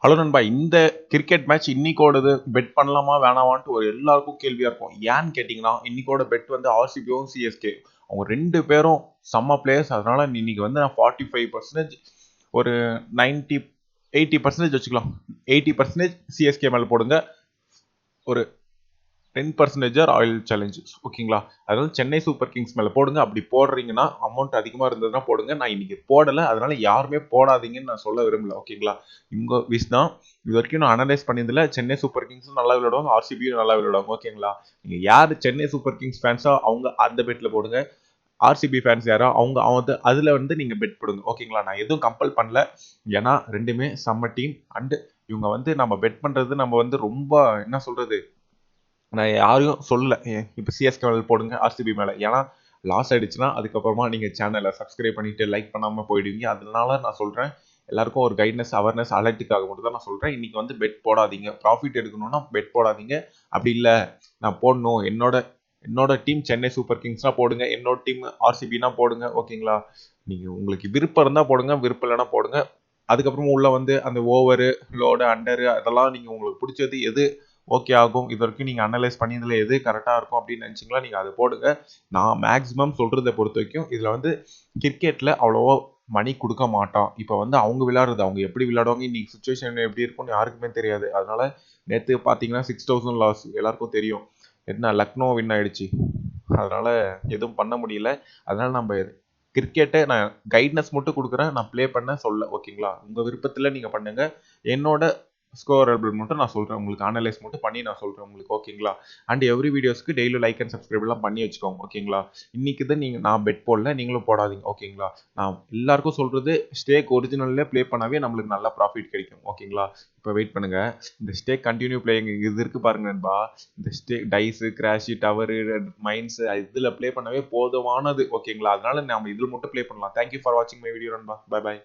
Hello நண்பா, இந்த cricket match இன்னைக்கோடது bed பண்ணலாமா வேணாமான்ட்டு ஒரு எல்லாருக்கும் கேள்வியா இருக்கும். ஏன்னு கேட்டிங்கன்னா, இன்னைக்கோட பெட் வந்து ஆர்சிபியும் சிஎஸ்கே அவங்க 2 பேரும் செம்ம பிளேயர்ஸ். அதனால இன்னைக்கு வந்து நான் 45% ஒரு 90 80% வச்சுக்கலாம். 80% சிஎஸ்கே மேல போடுங்க. ஒரு 10% ராயல் சேலஞ்சர்ஸ். ஓகேங்களா? அதாவது சென்னை சூப்பர் கிங்ஸ் மேல போடுங்க. அப்படி போடுறீங்கன்னா அமௌண்ட் அதிகமா இருந்ததுன்னா போடுங்க. நான் இன்னைக்கு போடல. அதனால யாருமே போடாதீங்கன்னு நான் சொல்ல விரும்பல. ஓகேங்களா? உங்க விஷ் தான். இது வரைக்கும் நான் அனலைஸ் பண்ணதில்ல. சென்னை சூப்பர் கிங்ஸும் நல்லா விளையாடுவாங்க, ஆர்சிபியும் நல்லா விளையாடுவாங்க. ஓகேங்களா? நீங்க யாரு சென்னை சூப்பர் கிங்ஸ் ஃபேன்ஸோ அவங்க அந்த பெட்ல போடுங்க. ஆர்சிபி ஃபேன்ஸ் யாரோ அவங்க அவங்க அதுல வந்து நீங்க பெட் போடுங்க. ஓகேங்களா? நான் எதுவும் கம்பல் பண்ணல. ஏன்னா ரெண்டுமே செம்ம டீம். அண்ட் இவங்க வந்து நம்ம பெட் பண்றது நம்ம வந்து ரொம்ப என்ன சொல்றது, நான் யாரையும் சொல்லல. இப்போ சிஎஸ்கே மேல போடுங்க, ஆர்சிபி மேல. ஏன்னா லாஸ் ஆயிடுச்சுன்னா அதுக்கப்புறமா நீங்க சேனலை சப்ஸ்கிரைப் பண்ணிட்டு லைக் பண்ணாம போயிடுவீங்க. அதனால நான் சொல்றேன், எல்லாருக்கும் ஒரு கைட்னஸ் அவேர்னஸ் அலர்ட்டுக்காக மட்டும் தான் நான் சொல்றேன். இன்னைக்கு வந்து பெட் போடாதீங்க. ப்ராஃபிட் எடுக்கணும்னா பெட் போடாதீங்க. அப்படி இல்லை நான் போடணும், என்னோட என்னோட டீம் சென்னை சூப்பர் கிங்ஸ்னா போடுங்க, என்னோட டீம் ஆர்சிபினா போடுங்க. ஓகேங்களா? நீங்க உங்களுக்கு விருப்பம் இருந்தா போடுங்க, விருப்பம் இல்லைன்னா போடுங்க. அதுக்கப்புறமா உள்ள வந்து அந்த ஓவரு, லோடு, அண்டரு அதெல்லாம் நீங்க உங்களுக்கு பிடிச்சது எது ஓகே ஆகும், இது வரைக்கும் நீங்கள் அனலைஸ் பண்ணியதில் எது கரெக்டாக இருக்கும் அப்படின்னு நினச்சிங்களா நீங்கள் அதை போடுங்க. நான் மேக்ஸிமம் சொல்கிறத பொறுத்த வரைக்கும் இதில் வந்து கிரிக்கெட்டில் அவ்வளோவா மணி கொடுக்க மாட்டான். இப்போ வந்து அவங்க விளையாடுறது, அவங்க எப்படி விளையாடுவாங்க, இன்னைக்கு சுச்சுவேஷன் எப்படி இருக்கும்னு யாருக்குமே தெரியாது. அதனால நேற்று பார்த்தீங்கன்னா 6000 லாஸ் எல்லாருக்கும் தெரியும். என்ன லக்னோ வின் ஆயிடுச்சு. அதனால எதுவும் பண்ண முடியல. அதனால நம்ம கிரிக்கெட்டை நான் கைட்னஸ் மட்டும் கொடுக்குறேன், நான் ப்ளே பண்ண சொல்ல. ஓகேங்களா? உங்கள் விருப்பத்தில் நீங்கள் பண்ணுங்க. என்னோட ஸ்கோர் மட்டும் நான் சொல்கிறேன் உங்களுக்கு, அனலைஸ் மட்டும் பண்ணி நான் சொல்கிறேன் உங்களுக்கு. ஓகேங்களா? அண்ட் எவ்ரி வீடியோஸ்க்கு டெய்லி லைக் அண்ட் சப்ஸ்கிரைப்லாம் பண்ணி வச்சுக்கோங்க. ஓகேங்களா? இன்னைக்கு தான் நீங்கள் நான் பெட் போடல, நீங்களும் போடாதீங்க. ஓகேங்களா? நான் எல்லாருக்கும் சொல்கிறது, ஸ்டேக் ஒரிஜினல்லே ப்ளே பண்ணாவே நம்மளுக்கு நல்ல ப்ராஃபிட் கிடைக்கும். ஓகேங்களா? இப்போ வெயிட் பண்ணுங்க, இந்த ஸ்டேக் கண்டினியூ பிளேயிங் இது இருக்கு பாருங்க நண்பா. இந்த stack dice, crash, tower, mines இதில் ப்ளே பண்ணவே போதுமானது. ஓகேங்களா? அதனால நம்ம இதில் மட்டும் ப்ளே பண்ணலாம். தேங்க்யூ ஃபார் வாட்சிங் மை வீடியோ நண்பா. பை பாய்.